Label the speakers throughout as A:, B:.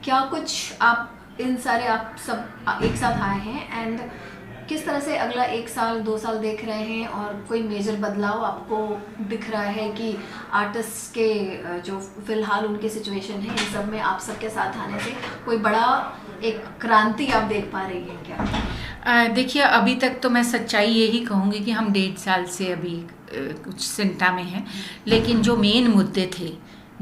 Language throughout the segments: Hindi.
A: क्या कुछ आप इन सारे आप सब एक साथ आए हैं एंड किस तरह से अगला 1 साल 2 साल देख रहे हैं और कोई मेजर बदलाव आपको दिख रहा है कि आर्टिस्ट के जो फ़िलहाल उनकी सिचुएशन है इन सब में आप सबके साथ आने से कोई बड़ा एक क्रांति आप देख पा रही हैं क्या?
B: देखिए, अभी तक तो मैं सच्चाई यही कहूँगी कि हम 1.5 साल से अभी कुछ चिंता में हैं। लेकिन जो मेन मुद्दे थे,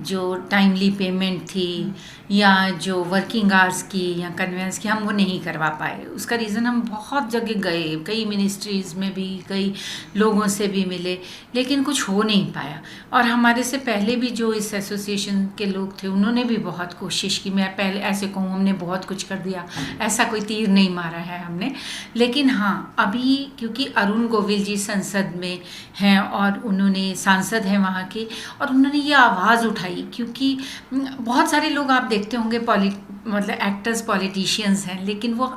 B: जो टाइमली पेमेंट थी या जो वर्किंग आवर्स की या कन्वेंस की, हम वो नहीं करवा पाए। उसका रीज़न, हम बहुत जगह गए, कई मिनिस्ट्रीज़ में भी, कई लोगों से भी मिले, लेकिन कुछ हो नहीं पाया। और हमारे से पहले भी जो इस एसोसिएशन के लोग थे उन्होंने भी बहुत कोशिश की। मैं पहले ऐसे कहूँ, हमने बहुत कुछ कर दिया, ऐसा कोई तीर नहीं मारा है हमने। लेकिन हाँ, अभी क्योंकि अरुण गोविल जी संसद में हैं और उन्होंने सांसद हैं वहाँ के, और उन्होंने ये आवाज़ उठाई, क्योंकि बहुत सारे लोग आप देखते होंगे मतलब एक्टर्स पॉलिटिशियंस हैं, लेकिन वो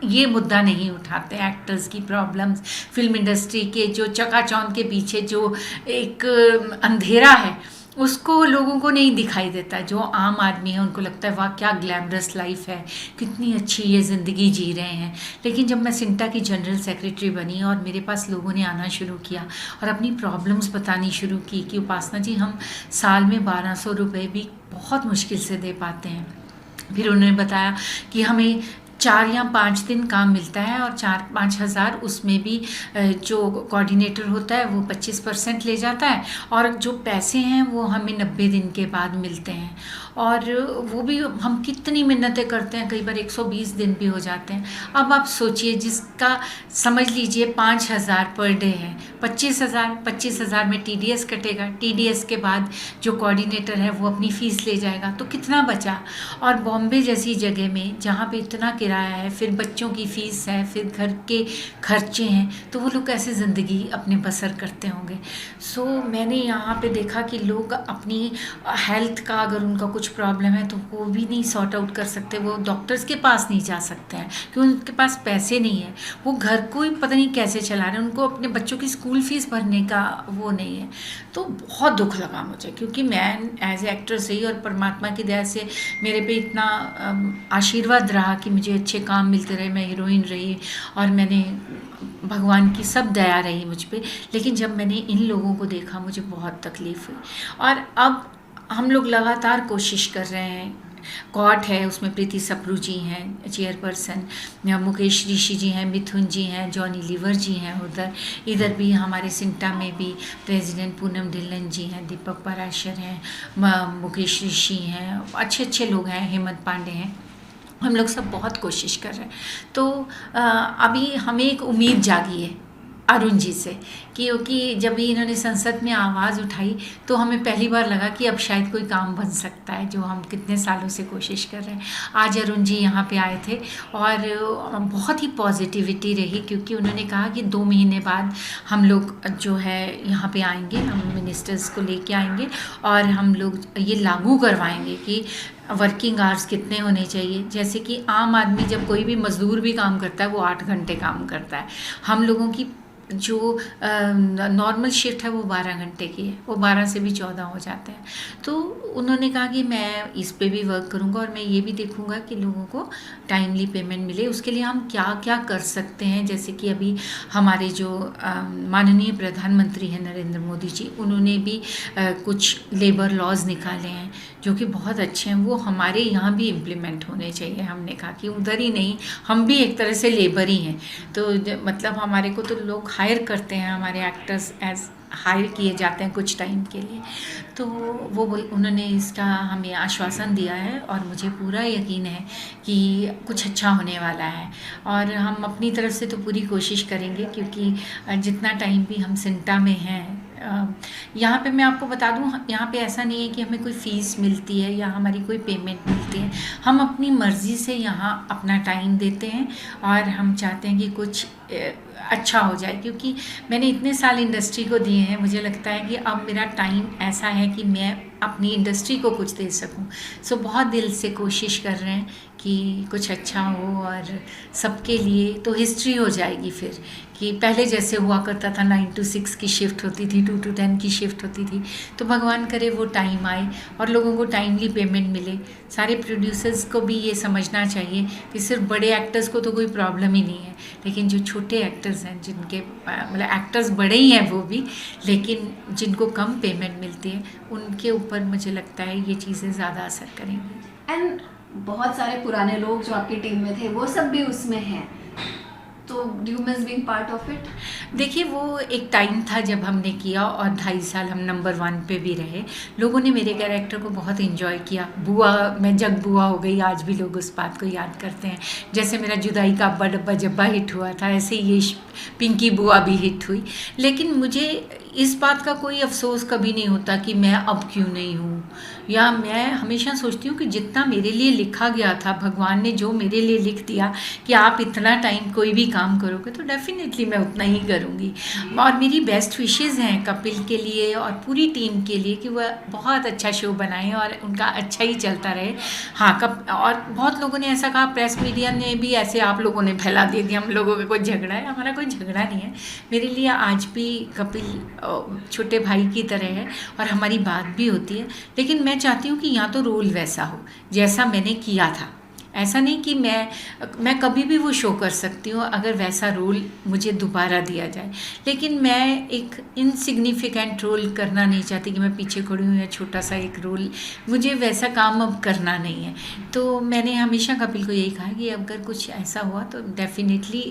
B: ये मुद्दा नहीं उठाते। एक्टर्स की प्रॉब्लम्स, फिल्म इंडस्ट्री के जो चकाचौंध के पीछे जो एक अंधेरा है, उसको लोगों को नहीं दिखाई देता। जो आम आदमी है उनको लगता है वाह क्या ग्लैमरस लाइफ है, कितनी अच्छी ये ज़िंदगी जी रहे हैं। लेकिन जब मैं सिंटा की जनरल सेक्रेटरी बनी और मेरे पास लोगों ने आना शुरू किया और अपनी प्रॉब्लम्स बतानी शुरू की कि उपासना जी, हम साल में 1200 रुपये भी बहुत मुश्किल से दे पाते हैं। फिर उन्होंने बताया कि हमें 4 या 5 दिन काम मिलता है और 4-5 हज़ार, उसमें भी जो कोऑर्डिनेटर होता है वो 25% ले जाता है, और जो पैसे हैं वो हमें 90 दिन के बाद मिलते हैं। और वो भी हम कितनी मिन्नतें करते हैं, कई बार 120 दिन भी हो जाते हैं। अब आप सोचिए, जिसका समझ लीजिए 5,000 पर डे है, 25,000 में TDS कटेगा, TDS के बाद जो कोऑर्डिनेटर है वो अपनी फ़ीस ले जाएगा, तो कितना बचा। और बॉम्बे जैसी जगह में जहाँ पे इतना किराया है, फिर बच्चों की फ़ीस है, फिर घर के खर्चे हैं, तो वो लोग कैसे ज़िंदगी अपने बसर करते होंगे। सो मैंने यहाँ पे देखा कि लोग अपनी हेल्थ का, अगर उनका कुछ प्रॉब्लम है तो वो भी नहीं सॉर्ट आउट कर सकते, वो डॉक्टर्स के पास नहीं जा सकते हैं क्योंकि उनके पास पैसे नहीं है। वो घर को ही पता नहीं कैसे चला रहे हैं, उनको अपने बच्चों की स्कूल फ़ीस भरने का वो नहीं है। तो बहुत दुख लगा मुझे, क्योंकि मैं एज ए एक्ट्रेस रही और परमात्मा की दया से मेरे पे इतना आशीर्वाद रहा कि मुझे अच्छे काम मिलते रहे, मैं हीरोइन रही और मैंने भगवान की सब दया रही मुझ पे। लेकिन जब मैंने इन लोगों को देखा मुझे बहुत तकलीफ़ हुई। और अब हम लोग लगातार कोशिश कर रहे हैं। कॉट है, उसमें प्रीति सप्रू जी हैं चेयरपर्सन, मुकेश ऋषि जी हैं, मिथुन जी हैं, जॉनी लीवर जी हैं, इधर भी हमारे सिंटा में भी प्रेसिडेंट पूनम ढिल्लन जी हैं, दीपक पराशर हैं, मुकेश ऋषि हैं, अच्छे अच्छे लोग हैं, हेमंत पांडे हैं। हम लोग सब बहुत कोशिश कर रहे हैं। तो अभी हमें एक उम्मीद जागी है अरुण जी से, क्योंकि जब भी इन्होंने संसद में आवाज़ उठाई तो हमें पहली बार लगा कि अब शायद कोई काम बन सकता है, जो हम कितने सालों से कोशिश कर रहे हैं। आज अरुण जी यहाँ पे आए थे और बहुत ही पॉजिटिविटी रही, क्योंकि उन्होंने कहा कि 2 महीने बाद हम लोग जो है यहाँ पे आएंगे, हम मिनिस्टर्स को लेके आएंगे और हम लोग ये लागू करवाएंगे कि वर्किंग आवर्स कितने होने चाहिए। जैसे कि आम आदमी, जब कोई भी मज़दूर भी काम करता है वो 8 घंटे काम करता है, हम लोगों की जो नॉर्मल शिफ्ट है वो 12 घंटे की है, वो 12 से भी 14 हो जाते हैं। तो उन्होंने कहा कि मैं इस पे भी वर्क करूँगा और मैं ये भी देखूँगा कि लोगों को टाइमली पेमेंट मिले। उसके लिए हम क्या क्या कर सकते हैं, जैसे कि अभी हमारे जो माननीय प्रधानमंत्री हैं नरेंद्र मोदी जी, उन्होंने भी कुछ लेबर लॉज निकाले हैं जो कि बहुत अच्छे हैं, वो हमारे यहाँ भी इम्प्लीमेंट होने चाहिए। हमने कहा कि उधर ही नहीं, हम भी एक तरह से लेबर ही हैं, तो मतलब हमारे को तो लोग हायर करते हैं, हमारे एक्टर्स एज हायर किए जाते हैं कुछ टाइम के लिए। तो उन्होंने इसका हमें आश्वासन दिया है और मुझे पूरा यकीन है कि कुछ अच्छा होने वाला है। और हम अपनी तरफ से तो पूरी कोशिश करेंगे, क्योंकि जितना टाइम भी हम सिंटा में हैं, यहाँ पे मैं आपको बता दूँ, यहाँ पे ऐसा नहीं है कि हमें कोई फ़ीस मिलती है या हमारी कोई पेमेंट मिलती है। हम अपनी मर्ज़ी से यहाँ अपना टाइम देते हैं और हम चाहते हैं कि कुछ अच्छा हो जाए, क्योंकि मैंने इतने साल इंडस्ट्री को दिए हैं। मुझे लगता है कि अब मेरा टाइम ऐसा है कि मैं अपनी इंडस्ट्री को कुछ दे सकूं। सो बहुत दिल से कोशिश कर रहे हैं कि कि कुछ अच्छा हो और सबके लिए, तो हिस्ट्री हो जाएगी फिर कि पहले जैसे हुआ करता था 9 to 6 की शिफ्ट होती थी, 2 to 10 की शिफ्ट होती थी। तो भगवान करे वो टाइम आए और लोगों को टाइमली पेमेंट मिले। सारे प्रोड्यूसर्स को भी ये समझना चाहिए कि सिर्फ बड़े एक्टर्स को तो कोई प्रॉब्लम ही नहीं है, लेकिन जो छोटे एक्टर्स हैं जिनके मतलब एक्टर्स बड़े ही हैं वो भी, लेकिन जिनको कम पेमेंट मिलती है उनके ऊपर मुझे लगता है ये चीज़ें ज़्यादा असर करेंगी।
A: एंड बहुत सारे पुराने लोग जो आपकी टीम में थे वो सब भी उसमें हैं, तो do you miss being part of it?
B: देखिए वो एक टाइम था जब हमने किया और 2.5 साल हम नंबर 1 पे भी रहे। लोगों ने मेरे कैरेक्टर को बहुत एंजॉय किया। बुआ, मैं जग बुआ हो गई, आज भी लोग उस बात को याद करते हैं। जैसे मेरा जुदाई का अब्बा डब्बा जब्बा हिट हुआ था, ऐसे ही ये पिंकी बुआ भी हिट हुई। लेकिन मुझे इस बात का कोई अफसोस कभी नहीं होता कि मैं अब क्यों नहीं हूँ, या मैं हमेशा सोचती हूँ कि जितना मेरे लिए लिखा गया था, भगवान ने जो मेरे लिए लिख दिया कि आप इतना टाइम कोई भी काम करोगे तो डेफिनेटली मैं उतना ही करूँगी। और मेरी बेस्ट विशेज़ हैं कपिल के लिए और पूरी टीम के लिए कि वह बहुत अच्छा शो बनाएं और उनका अच्छा ही चलता रहे। हाँ, और बहुत लोगों ने ऐसा कहा, प्रेस मीडिया ने भी ऐसे आप लोगों ने फैला दिया कि हम लोगों का कोई झगड़ा है। हमारा कोई झगड़ा नहीं है। मेरे लिए आज भी कपिल छोटे भाई की तरह है और हमारी बात भी होती है। लेकिन मैं चाहती हूँ कि या तो रोल वैसा हो जैसा मैंने किया था, ऐसा नहीं कि मैं कभी भी वो शो कर सकती हूँ अगर वैसा रोल मुझे दोबारा दिया जाए। लेकिन मैं एक इनसिग्निफिकेंट रोल करना नहीं चाहती कि मैं पीछे खड़ी हूँ या छोटा सा एक रोल, मुझे वैसा काम अब करना नहीं है। तो मैंने हमेशा कपिल को यही कहा कि अगर कुछ ऐसा हुआ तो डेफिनेटली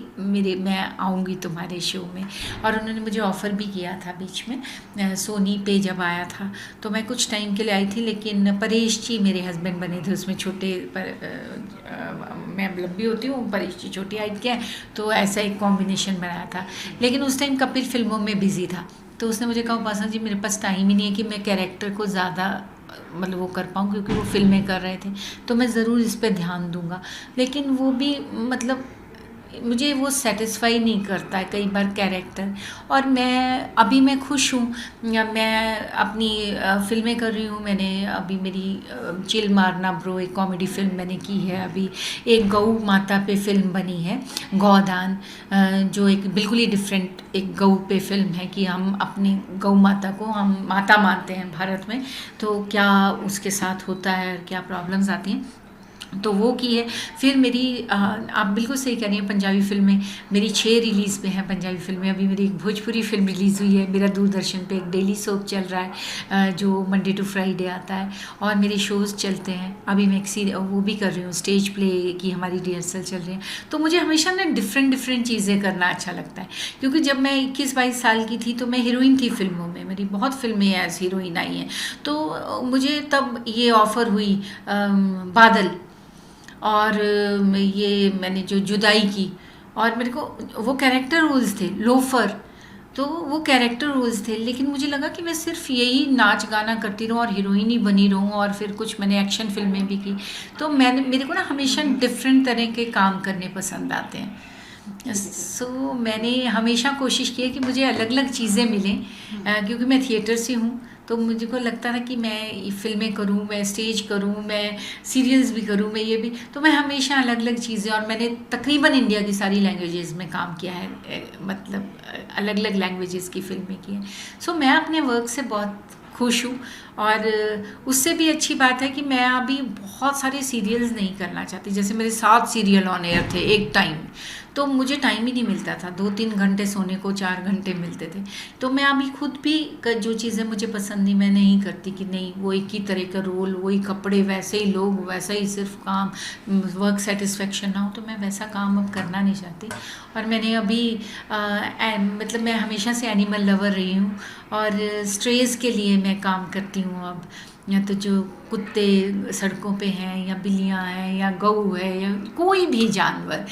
B: मैं आऊँगी तुम्हारे शो में। और उन्होंने मुझे ऑफ़र भी किया था बीच में, सोनी पे जब आया था तो मैं कुछ टाइम के लिए आई थी, लेकिन परेश जी मेरे हस्बैंड बने थे उसमें, छोटे पर मैं लंबी होती हूँ, परेश जी छोटी हाइट के हैं, तो ऐसा एक कॉम्बिनेशन बनाया था। लेकिन उस टाइम कपिल फिल्मों में बिजी था, तो उसने मुझे कहा उपासना जी मेरे पास टाइम ही नहीं है कि मैं कैरेक्टर को ज़्यादा मतलब वो कर पाऊँ, क्योंकि वो फिल्में कर रहे थे, तो मैं ज़रूर इस पर ध्यान दूँगा। लेकिन वो भी मतलब मुझे वो सेटिस्फाई नहीं करता है कई बार कैरेक्टर। और अभी मैं खुश हूँ, मैं अपनी फिल्में कर रही हूँ। मैंने अभी मेरी चिल मारना ब्रो एक कॉमेडी फिल्म मैंने की है। अभी एक गौ माता पे फिल्म बनी है गौदान, जो एक बिल्कुल ही डिफरेंट एक गौ पे फिल्म है कि हम अपनी गौ माता को हम माता मानते हैं भारत में, तो क्या उसके साथ होता है, क्या प्रॉब्लम्स आती हैं, तो वो की है। फिर मेरी आप बिल्कुल सही कह रही हैं, पंजाबी फिल्में मेरी 6 रिलीज़ पे हैं पंजाबी फिल्में। अभी मेरी एक भोजपुरी फिल्म रिलीज़ हुई है, मेरा दूरदर्शन पे एक डेली सोप चल रहा है जो मंडे टू फ्राइडे आता है, और मेरे शोज़ चलते हैं। अभी मैं वो भी कर रही हूँ, स्टेज प्ले की हमारी रिहर्सल चल रही है। तो मुझे हमेशा ना डिफरेंट चीज़ें करना अच्छा लगता है, क्योंकि जब मैं 21-22 साल की थी तो मैं हीरोइन थी फिल्मों में, मेरी बहुत फिल्में एज हीरोइन आई हैं। तो मुझे तब ये ऑफ़र हुई बादल, और ये मैंने जो जुदाई की, और मेरे को वो कैरेक्टर रोल्स थे, लोफर, तो वो कैरेक्टर रोल्स थे। लेकिन मुझे लगा कि मैं सिर्फ यही नाच गाना करती रहूँ और हीरोइन ही बनी रहूँ, और फिर कुछ मैंने एक्शन फिल्में भी की। तो मेरे को ना हमेशा डिफरेंट तरह के काम करने पसंद आते हैं। सो मैंने हमेशा कोशिश की है कि मुझे अलग अलग चीज़ें मिलें, क्योंकि मैं थिएटर से हूँ, तो मुझे को लगता था कि मैं फिल्में करूँ, मैं स्टेज करूँ, मैं सीरियल्स भी करूँ, मैं ये भी, तो मैं हमेशा अलग अलग चीज़ें, और मैंने तकरीबन इंडिया की सारी लैंग्वेजेस में काम किया है, मतलब अलग अलग लैंग्वेजेस की फिल्में की हैं। सो मैं अपने वर्क से बहुत खुश हूँ। और उससे भी अच्छी बात है कि मैं अभी बहुत सारे सीरियल्स नहीं करना चाहती। जैसे मेरे 7 सीरियल ऑन एयर थे एक टाइम, तो मुझे टाइम ही नहीं मिलता था, 2-3 घंटे सोने को 4 घंटे मिलते थे। तो मैं अभी खुद भी जो चीज़ें मुझे पसंद नहीं, मैं नहीं करती कि नहीं वो एक ही तरह का रोल, वही कपड़े, वैसे ही लोग, वैसा ही सिर्फ काम, वर्क सेटिस्फेक्शन ना हो, तो मैं वैसा काम अब करना नहीं चाहती। और मैंने अभी मतलब मैं हमेशा से एनिमल लवर रही हूँ, और स्ट्रेस के लिए मैं काम करती हूँ अब। या तो जो कुत्ते सड़कों पे हैं, या बिल्लियाँ हैं, या गऊ है, या कोई भी जानवर,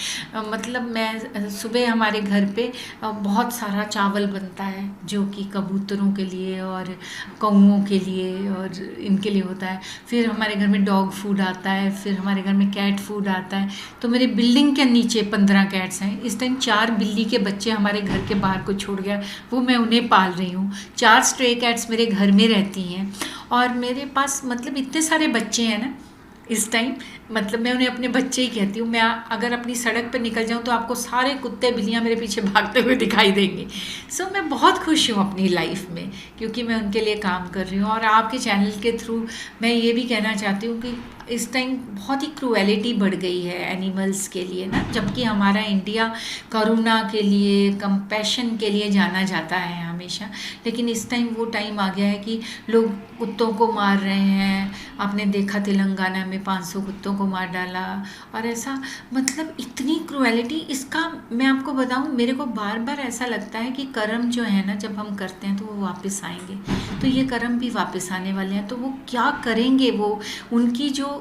B: मतलब मैं सुबह हमारे घर पे बहुत सारा चावल बनता है जो कि कबूतरों के लिए और कौओं के लिए और इनके लिए होता है। फिर हमारे घर में डॉग फूड आता है, फिर हमारे घर में कैट फूड आता है। तो मेरे बिल्डिंग के नीचे 15 कैट्स हैं। इस टाइम 4 बिल्ली के बच्चे हमारे घर के बाहर को छोड़ गया, वो मैं उन्हें पाल रही हूँ। 4 स्ट्रे कैट्स मेरे घर में रहती हैं, और मेरे पास मतलब इतने सारे बच्चे हैं ना इस टाइम, मतलब मैं उन्हें अपने बच्चे ही कहती हूँ। मैं अगर अपनी सड़क पर निकल जाऊँ तो आपको सारे कुत्ते बिल्लियाँ मेरे पीछे भागते हुए दिखाई देंगे। सो मैं बहुत खुश हूँ अपनी लाइफ में, क्योंकि मैं उनके लिए काम कर रही हूँ। और आपके चैनल के थ्रू मैं ये भी कहना चाहती हूँ कि इस टाइम बहुत ही क्रूएलिटी बढ़ गई है एनिमल्स के लिए ना, जबकि हमारा इंडिया करुणा के लिए, कंपैशन के लिए जाना जाता है हमेशा, लेकिन इस टाइम वो टाइम आ गया है कि लोग कुत्तों को मार रहे हैं। आपने देखा तेलंगाना में 500 कुत्तों को मार डाला, और ऐसा मतलब इतनी क्रूएलिटी। इसका मैं आपको बताऊं, मेरे को बार बार ऐसा लगता है कि कर्म जो है ना, जब हम करते हैं तो वो वापस आएंगे। तो ये कर्म भी वापस आने वाले हैं, तो वो क्या करेंगे, वो उनकी जो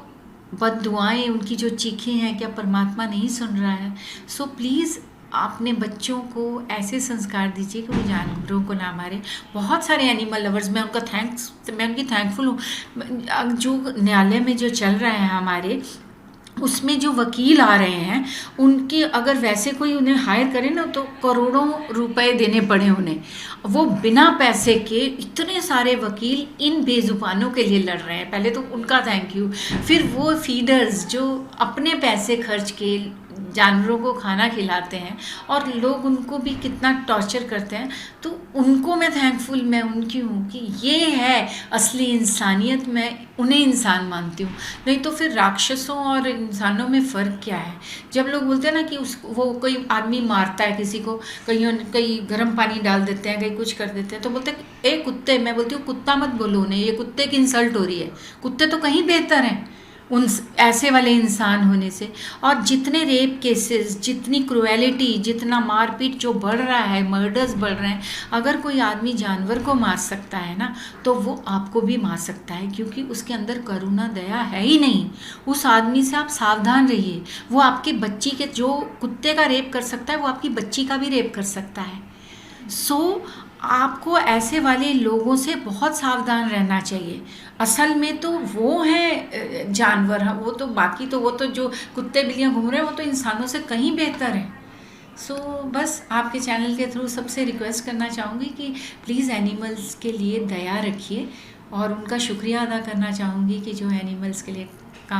B: बद्दुआएं, उनकी जो चीखें हैं, क्या परमात्मा नहीं सुन रहा है? सो प्लीज़ अपने बच्चों को ऐसे संस्कार दीजिए कि वो जानवरों को ना मारे। बहुत सारे एनिमल लवर्स, मैं उनकी थैंकफुल हूँ। जो न्यायालय में जो चल रहा है हमारे, उसमें जो वकील आ रहे हैं, उनके अगर वैसे कोई उन्हें हायर करे ना, तो करोड़ों रुपए देने पड़े उन्हें। वो बिना पैसे के इतने सारे वकील इन बेजुबानों के लिए लड़ रहे हैं। पहले तो उनका थैंक यू। फिर वो फीडर्स जो अपने पैसे खर्च के जानवरों को खाना खिलाते हैं, और लोग उनको भी कितना टॉर्चर करते हैं, तो उनको मैं थैंकफुल मैं उनकी हूँ कि ये है असली इंसानियत। मैं उन्हें इंसान मानती हूँ, नहीं तो फिर राक्षसों और इंसानों में फ़र्क क्या है? जब लोग बोलते हैं ना कि वो कोई आदमी मारता है किसी को, कहीं गर्म पानी डाल देते हैं, कहीं कुछ कर देते हैं, तो बोलते हैं ए कुत्ते। मैं बोलती हूँ कुत्ता मत बोलो उन्हें, ये कुत्ते की इंसल्ट हो रही है। कुत्ते तो कहीं बेहतर हैं उन ऐसे वाले इंसान होने से। और जितने रेप केसेस, जितनी क्रूएलिटी, जितना मारपीट जो बढ़ रहा है, मर्डर्स बढ़ रहे हैं, अगर कोई आदमी जानवर को मार सकता है ना, तो वो आपको भी मार सकता है, क्योंकि उसके अंदर करुणा दया है ही नहीं। उस आदमी से आप सावधान रहिए। वो आपकी बच्ची के, जो कुत्ते का रेप कर सकता है, वो आपकी बच्ची का भी रेप कर सकता है। सो आपको ऐसे वाले लोगों से बहुत सावधान रहना चाहिए। असल में तो वो हैं जानवर, वो तो बाकी तो वो तो जो कुत्ते बिल्लियाँ घूम रहे हैं, वो तो इंसानों से कहीं बेहतर हैं। सो बस आपके चैनल के थ्रू सबसे रिक्वेस्ट करना चाहूँगी कि प्लीज़ एनिमल्स के लिए दया रखिए, और उनका शुक्रिया अदा करना चाहूँगी कि जो एनिमल्स के लिए